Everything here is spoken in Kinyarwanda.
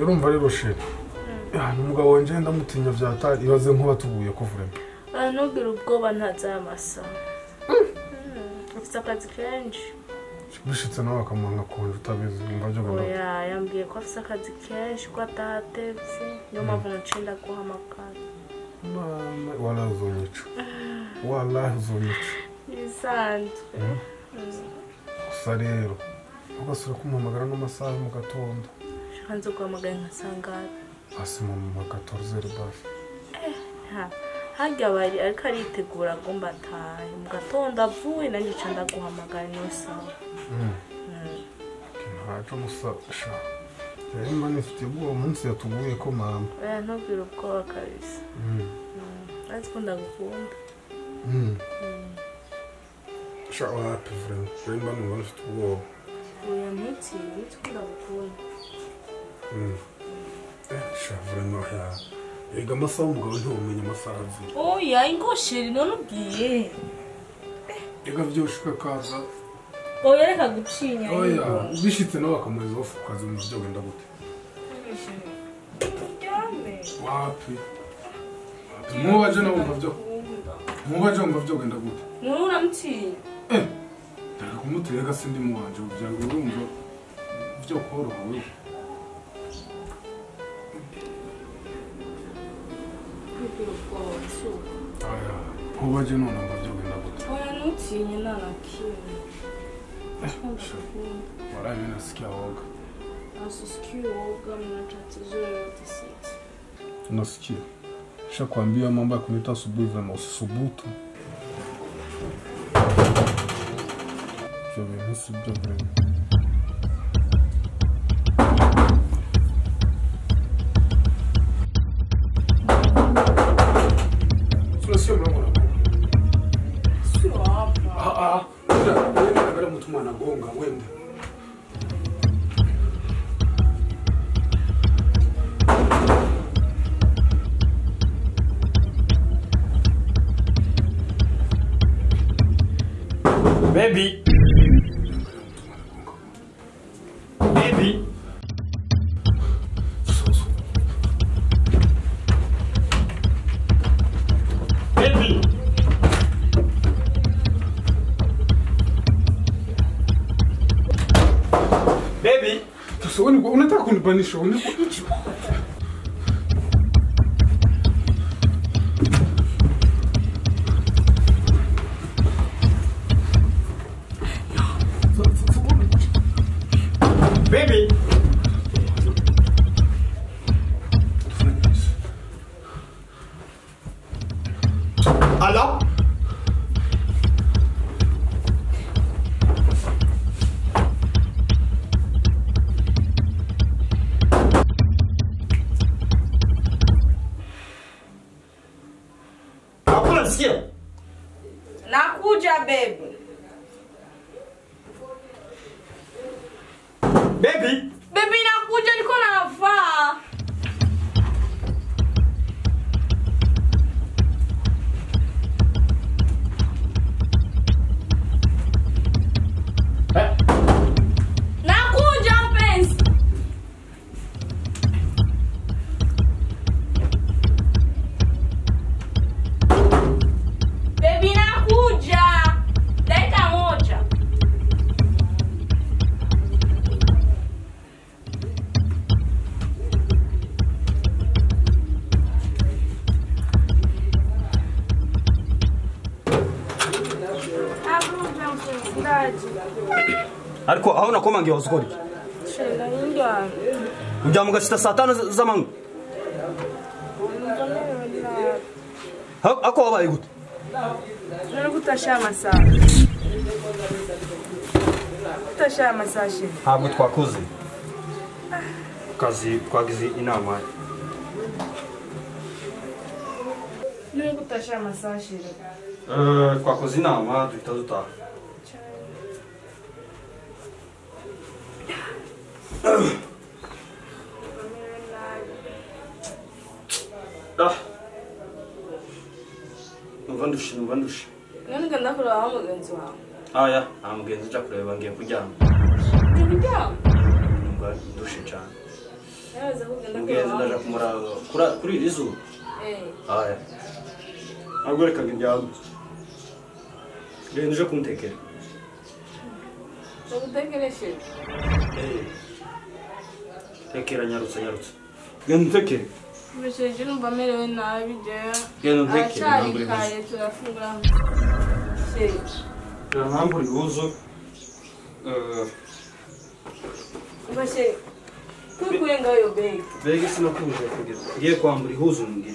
urumva rero sheri umugabo wanje ndamutinya vyatari ibaze nkuba tuguye ko vrema ntugire ubwoba ntazamasa ufite akazi kenshi bishitse nawe akamuhanga konje utabizi umva byo genda oya yambwiye ko afite akazi kenshi ko atahatevye niyo mpamvu ncinda guhamagara mama wala uzonyica bisanzwe gusa rero ugasura kumuhamagara n'amasaha mu gatondo shanze guhamagara nkasangara hasi mu 14 basi hajya bari ariko aritegura agomba atahe mu gatondo avuye nanjye nca ndaguhamagara niyo sawa ntaco musasha rero mani mfite ubwoba umunsi yatuguye ko mama oya ntubwire ubwoba kabisa azi ko ndagukunda sha wapi vrema rero mani ubona mfite ubwoba oya ntutinye ko ndagukunda sha vrema ya ega amasaha umugabo ntiwumenya amasaha azi oya ingosheri none ubwiye ega vyoshuka kaza oya reka gucinya oya bishitse nawe akamuriza wofu kazi mu byo genda gute wapi mubaje nawe umva byo genda gute uramutinya ndaka kumutega sindi mu wanje byango urumva byo koroha wewe aya mubaje none umva byo genda gute oya ntutinye nanakiwe wala mimi nasikia woga asisikii woga mna tatizo yoyote sisi nasikia kisha kuambia mambo ya kunita asubuhi vema usisubutu Jobe nusu jobe sio mlango na sio hapa ndio mtu mwana gonga wende Baby. Baby. Baby. Baby. Sasa unataka kunibanisha Baby. Hello? Hakuna sikia. nakuja baby Baby. baby nakuja niko navaa nakuja mpenzi baby nakuja dakika moja nakuja mpenzi ndaje Ariko aho nakoma ngiye uzukora iki? shela inga Ujya mugashita saa 5 z'amanywa. Ako wabaye gute? nari gutasha amasaha gutasha amasaha shela Ntabwo twakoze. Kazi twagize inama. nari gutasha amasaha shela Twakoze inama duhita dutaha. Numva ndushe. none ngenda kureba aho mugenzi wawe Aya, nta mugenzi uja kureba ngiye kuryama. uri kuryama Numva ndushe cyane. Yaza kugenda Ngeze ndaja kumuraba kuri iri zuba. Aya. Ntabwo reka njyawe. Genda uje kuntekera. Ugutekereshe. Tekera nyarutse. Genda untekere. Bisheje numva merewe nabi je. Genda untekere ntambure. Kaye turafungura. Sheri. Ntambure uzo. Bashe. Kukuye ngayo bege. Bege sinakuje kugira. Ngiye kwambura ihuzu ngiye.